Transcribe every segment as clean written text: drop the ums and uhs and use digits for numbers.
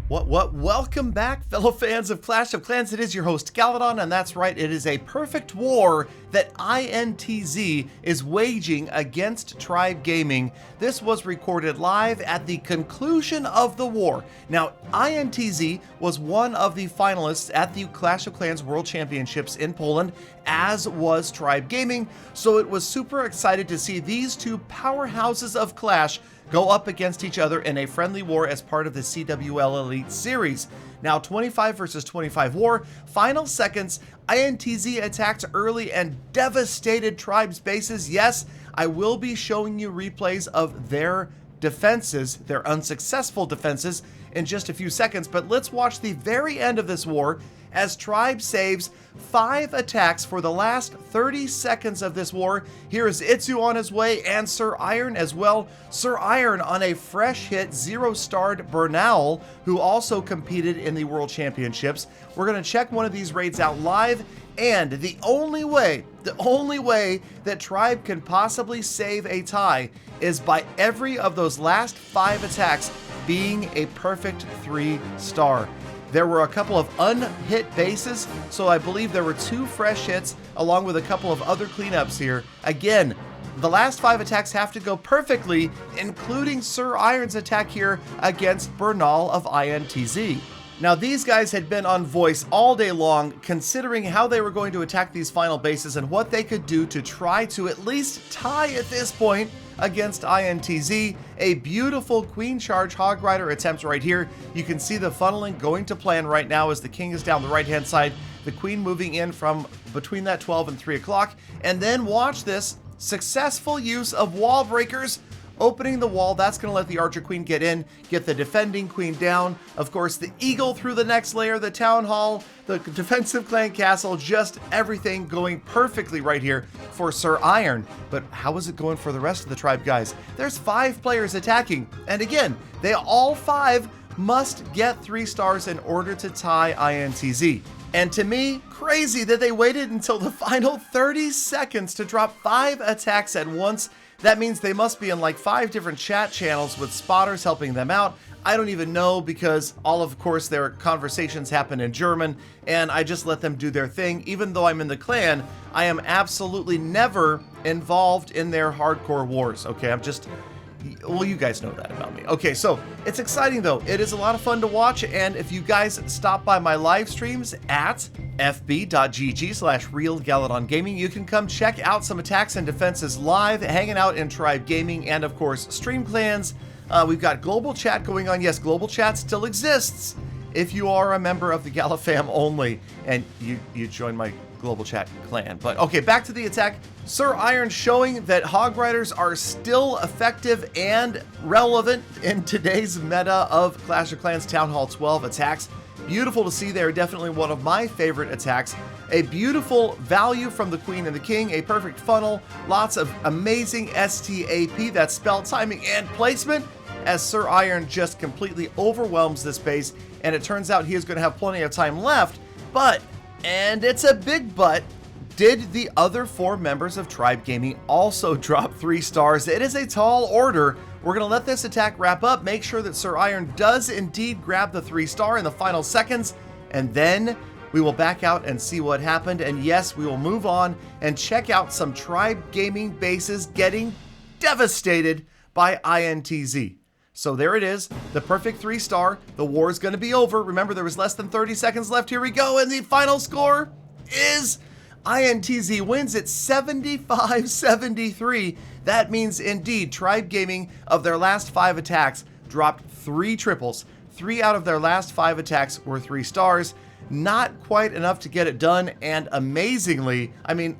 Welcome back, fellow fans of Clash of Clans. It is your host, Galadon, and that's right, it is a perfect war that INTZ is waging against Tribe Gaming. This was recorded live at the conclusion of the war. Now, INTZ was one of the finalists at the Clash of Clans World Championships in Poland, as was Tribe Gaming, so it was super excited to see these two powerhouses of Clash go up against each other in a friendly war as part of the CWL Elite Series. Now, 25 versus 25 war, final seconds, INTZ attacked early and devastated Tribe's bases. Yes, I will be showing you replays of their defenses, their unsuccessful defenses, in just a few seconds, but let's watch the very end of this war as Tribe saves 5 attacks for the last 30 seconds of this war. Here is Itzu on his way and Sir Iron as well. Sir Iron on a fresh hit 0-starred Bernal, who also competed in the World Championships. We're going to check one of these raids out live, and the only way that Tribe can possibly save a tie is by every of those last 5 attacks being a perfect 3-star. There were a couple of unhit bases, so I believe there were 2 fresh hits along with a couple of other cleanups here. Again, the last 5 attacks have to go perfectly, including Sir Iron's attack here against Bernal of INTZ. Now, these guys had been on voice all day long, considering how they were going to attack these final bases and what they could do to try to at least tie at this point against INTZ. A beautiful Queen Charge Hog Rider attempt right here. You can see the funneling going to plan right now as the King is down the right-hand side, the Queen moving in from between that 12 and 3 o'clock. And then watch this successful use of wall breakers. Opening the wall, that's going to let the Archer Queen get in, get the defending Queen down. Of course, the Eagle through the next layer, the Town Hall, the defensive Clan Castle, just everything going perfectly right here for Sir Iron. But how is it going for the rest of the Tribe guys? There's 5 players attacking, and again, they all 5 must get 3 stars in order to tie INTZ. And to me, crazy that they waited until the final 30 seconds to drop 5 attacks at once. That means they must be in like 5 different chat channels with spotters helping them out. I don't even know, because of course, their conversations happen in German, and I just let them do their thing. Even though I'm in the clan, I am absolutely never involved in their hardcore wars, okay? Well, you guys know that about me. Okay, so it's exciting though. It is a lot of fun to watch, and if you guys stop by my live streams at fb.gg/realgaladongaming, you can come check out some attacks and defenses live, hanging out in Tribe Gaming, and of course, Stream Clans. We've got global chat going on. Yes, global chat still exists if you are a member of the Gala fam only, and you join my global chat clan. But okay, back to the attack. Sir Iron showing that Hog Riders are still effective and relevant in today's meta of Clash of Clans Town Hall 12 attacks. Beautiful to see. They're definitely one of my favorite attacks. A beautiful value from the Queen and the King, a perfect funnel, lots of amazing STAP, that's spell timing and placement, as Sir Iron just completely overwhelms this base, and it turns out he is going to have plenty of time left, but, and it's a big but, did the other 4 members of Tribe Gaming also drop 3 stars? It is a tall order. We're going to let this attack wrap up, make sure that Sir Iron does indeed grab the 3-star in the final seconds, and then we will back out and see what happened. And yes, we will move on and check out some Tribe Gaming bases getting devastated by INTZ. So there it is, the perfect 3-star. The war is going to be over. Remember, there was less than 30 seconds left. Here we go, and the final score is INTZ wins at 75-73. That means indeed Tribe Gaming, of their last 5 attacks, dropped 3 triples. 3 out of their last 5 attacks were 3 stars. Not quite enough to get it done, and amazingly, I mean,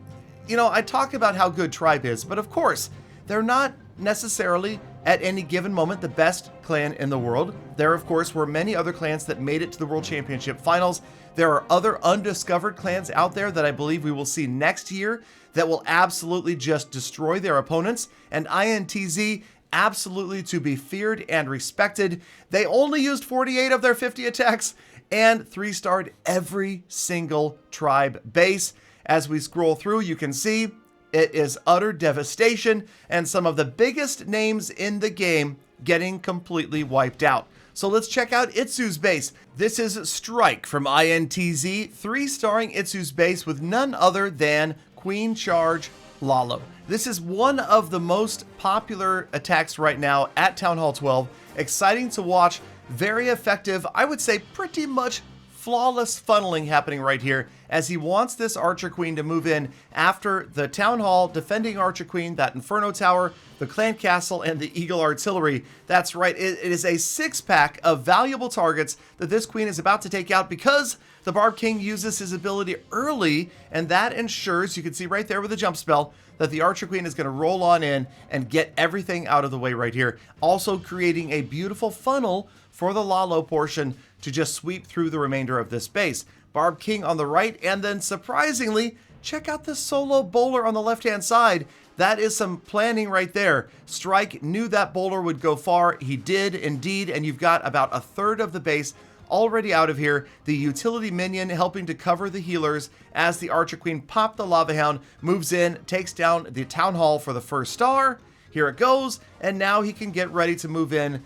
you know, I talk about how good Tribe is, but of course, they're not necessarily at any given moment the best clan in the world. There, of course, were many other clans that made it to the World Championship Finals. There are other undiscovered clans out there that I believe we will see next year that will absolutely just destroy their opponents, and INTZ absolutely to be feared and respected. They only used 48 of their 50 attacks and 3-starred every single Tribe base. As we scroll through, you can see it is utter devastation, and some of the biggest names in the game getting completely wiped out. So let's check out Itsu's base. This is Strike from INTZ, 3-starring Itsu's base with none other than Queen Charge Lalo. This is one of the most popular attacks right now at Town Hall 12. Exciting to watch, very effective, I would say pretty much flawless funneling happening right here as he wants this Archer Queen to move in after the Town Hall, defending Archer Queen, that Inferno Tower, the Clan Castle, and the Eagle Artillery. That's right, it is a 6-pack of valuable targets that this Queen is about to take out because the Barb King uses his ability early, and that ensures, you can see right there with the jump spell, that the Archer Queen is going to roll on in and get everything out of the way right here. Also creating a beautiful funnel for the Lalo portion to just sweep through the remainder of this base. Barb King on the right, and then surprisingly, check out this solo bowler on the left-hand side. That is some planning right there. Strike knew that bowler would go far. He did indeed, and you've got about a third of the base already out of here. The utility minion helping to cover the healers as the Archer Queen popped the Lava Hound, moves in, takes down the Town Hall for the first star. Here it goes, and now he can get ready to move in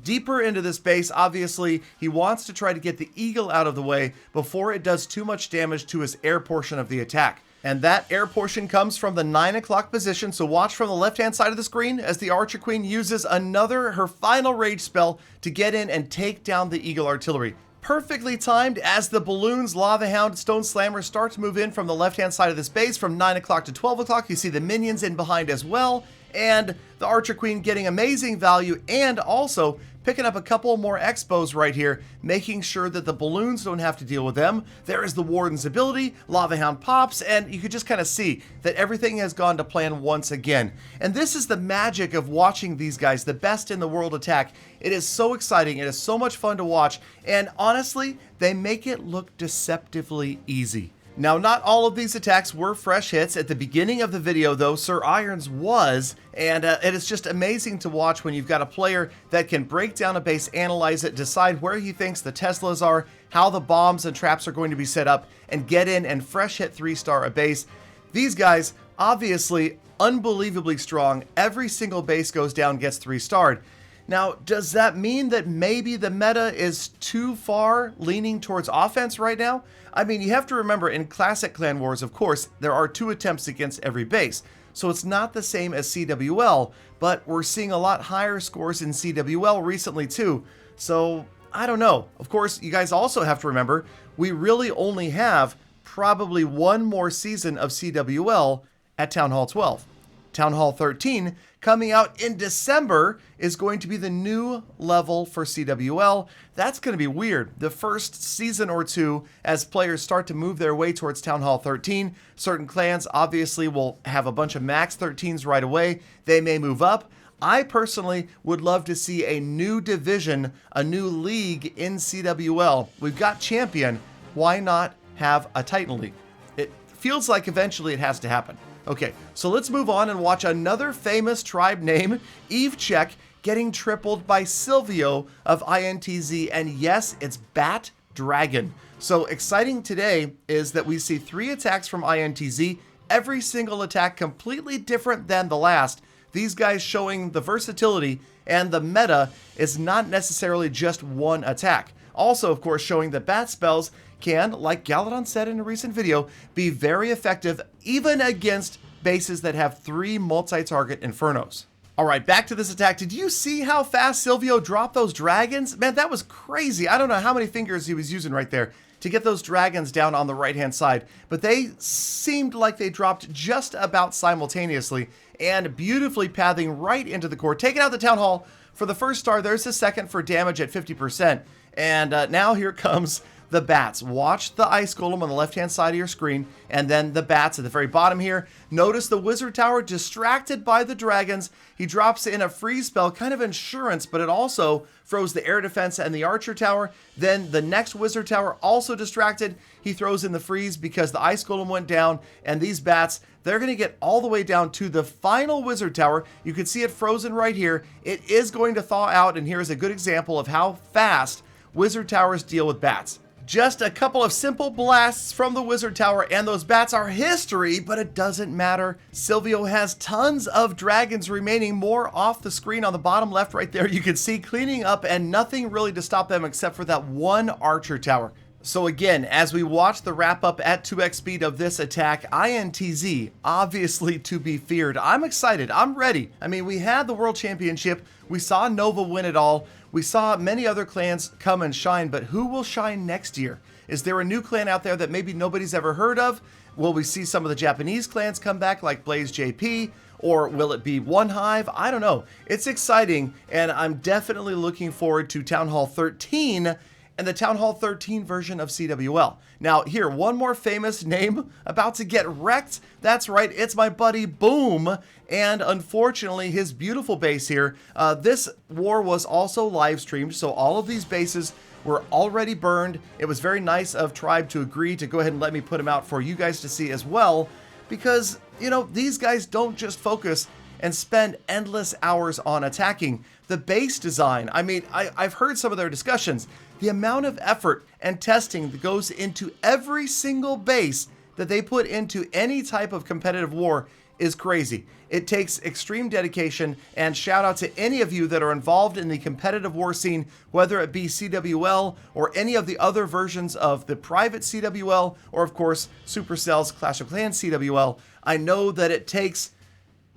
deeper into this base. Obviously, he wants to try to get the Eagle out of the way before it does too much damage to his air portion of the attack. And that air portion comes from the 9 o'clock position, so watch from the left-hand side of the screen as the Archer Queen uses her final rage spell to get in and take down the Eagle Artillery. Perfectly timed as the balloons, Lava Hound, Stone Slammer start to move in from the left-hand side of this base from 9 o'clock to 12 o'clock. You see the minions in behind as well, and the Archer Queen getting amazing value and also picking up a couple more expos right here, making sure that the balloons don't have to deal with them. There is the Warden's ability, Lava Hound pops, and you could just kind of see that everything has gone to plan once again. And this is the magic of watching these guys, the best in the world attack. It is so exciting, it is so much fun to watch, and honestly, they make it look deceptively easy. Now, not all of these attacks were fresh hits. At the beginning of the video, though, Sir Irons was, and it is just amazing to watch when you've got a player that can break down a base, analyze it, decide where he thinks the Teslas are, how the bombs and traps are going to be set up, and get in and fresh hit 3-star a base. These guys, obviously, unbelievably strong. Every single base goes down, gets 3-starred. Now, does that mean that maybe the meta is too far leaning towards offense right now? I mean, you have to remember in classic Clan Wars, of course, there are 2 attempts against every base. So it's not the same as CWL, but we're seeing a lot higher scores in CWL recently too. So I don't know. Of course, you guys also have to remember, we really only have probably one more season of CWL at Town Hall 12. Town Hall 13 coming out in December is going to be the new level for CWL. That's going to be weird. The first season or two, as players start to move their way towards Town Hall 13, certain clans obviously will have a bunch of max 13s right away. They may move up. I personally would love to see a new division, a new league in CWL. We've got Champion. Why not have a Titan League? It feels like eventually it has to happen. Okay, so let's move on and watch another famous tribe name, Eve Check, getting tripled by Silvio of INTZ, and yes, it's Bat Dragon. So exciting today is that we see 3 attacks from INTZ, every single attack completely different than the last. These guys showing the versatility, and the meta is not necessarily just one attack. Also, of course, showing that bat spells can, like Galadon said in a recent video, be very effective even against bases that have 3 multi-target Infernos. Alright, back to this attack. Did you see how fast Silvio dropped those dragons? Man, that was crazy. I don't know how many fingers he was using right there to get those dragons down on the right-hand side, but they seemed like they dropped just about simultaneously and beautifully pathing right into the core, taking out the Town Hall for the first star. There's the second for damage at 50%. And now here comes the bats. Watch the ice golem on the left-hand side of your screen, and then the bats at the very bottom here. Notice the wizard tower distracted by the dragons. He drops in a freeze spell, kind of insurance, but it also froze the air defense and the archer tower. Then the next wizard tower also distracted. He throws in the freeze because the ice golem went down, and these bats, they're going to get all the way down to the final wizard tower. You can see it frozen right here. It is going to thaw out, and here's a good example of how fast wizard towers deal with bats. Just a couple of simple blasts from the Wizard Tower, and those bats are history, but it doesn't matter. Silvio has tons of dragons remaining, more off the screen on the bottom left right there. You can see cleaning up and nothing really to stop them except for that one archer tower. So again, as we watch the wrap up at 2x speed of this attack, INTZ, obviously to be feared. I'm excited. I'm ready. I mean, we had the World Championship. We saw Nova win it all. We saw many other clans come and shine, but who will shine next year? Is there a new clan out there that maybe nobody's ever heard of? Will we see some of the Japanese clans come back like Blaze JP? Or will it be One Hive? I don't know. It's exciting, and I'm definitely looking forward to Town Hall 13 and the Town Hall 13 version of CWL. Now, here, one more famous name about to get wrecked. That's right, it's my buddy Boom, and unfortunately, his beautiful base here. This war was also live streamed, so all of these bases were already burned. It was very nice of Tribe to agree to go ahead and let me put them out for you guys to see as well, because, you know, these guys don't just focus and spend endless hours on attacking. The base design, I mean, I've heard some of their discussions. The amount of effort and testing that goes into every single base that they put into any type of competitive war is crazy. It takes extreme dedication, and shout out to any of you that are involved in the competitive war scene, whether it be CWL or any of the other versions of the private CWL, or of course Supercell's Clash of Clans CWL. I know that it takes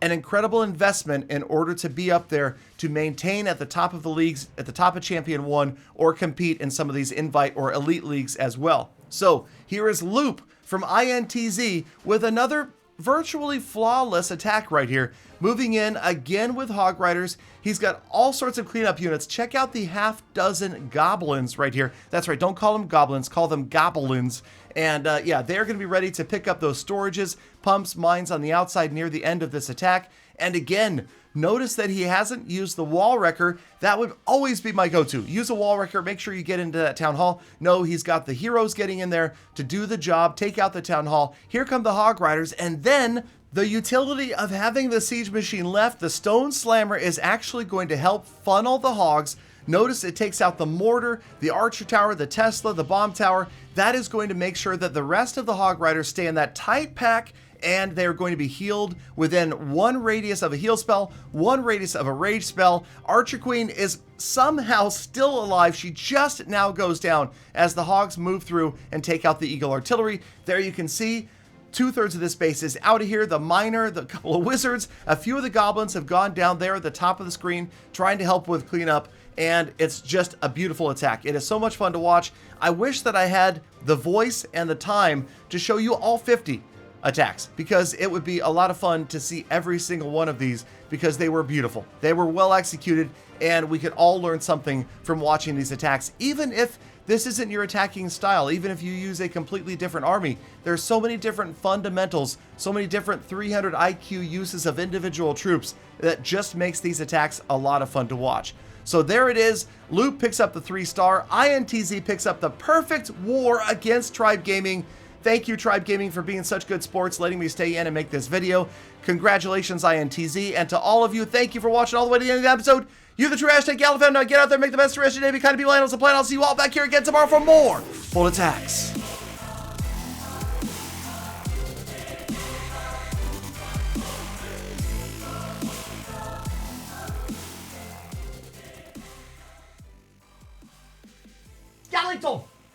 an incredible investment in order to be up there, to maintain at the top of the leagues, at the top of Champion 1, or compete in some of these invite or elite leagues as well. So here is Loop from INTZ with another virtually flawless attack right here, moving in again with Hog Riders. He's got all sorts of cleanup units. Check out the half-dozen goblins right here. That's right, don't call them goblins, call them goblins. And yeah, they're going to be ready to pick up those storages, pumps, mines on the outside near the end of this attack. And again, notice that he hasn't used the wall wrecker. That would always be my go-to. Use a wall wrecker, make sure you get into that town hall. No, he's got the heroes getting in there to do the job, take out the town hall. Here come the Hog Riders, and then the utility of having the siege machine left, the stone slammer is actually going to help funnel the hogs. Notice it takes out the mortar, the archer tower, the Tesla, the bomb tower. That is going to make sure that the rest of the Hog Riders stay in that tight pack, and they're going to be healed within one radius of a heal spell, one radius of a rage spell. Archer Queen is somehow still alive. She just now goes down as the Hogs move through and take out the Eagle Artillery. There you can see 2/3 of this base is out of here. The miner, the couple of wizards, a few of the goblins have gone down there at the top of the screen trying to help with cleanup, and it's just a beautiful attack. It is so much fun to watch. I wish that I had the voice and the time to show you all 50 attacks, because it would be a lot of fun to see every single one of these, because they were beautiful. They were well executed, and we could all learn something from watching these attacks, even if this isn't your attacking style, even if you use a completely different army. There's so many different fundamentals, so many different 300 IQ uses of individual troops that just makes these attacks a lot of fun to watch. So there it is. Loop picks up the 3-star. INTZ picks up the perfect war against Tribe Gaming. Thank you, Tribe Gaming, for being such good sports, letting me stay in and make this video. Congratulations, INTZ. And to all of you, thank you for watching all the way to the end of the episode. You're the true hashtag Galadon. Now get out there, make the best of the rest of your day. Be kind, be blind, on the plan. I'll see you all back here again tomorrow for more full attacks.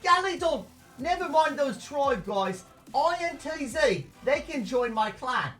Galadon, never mind those Tribe guys. INTZ, they can join my clan.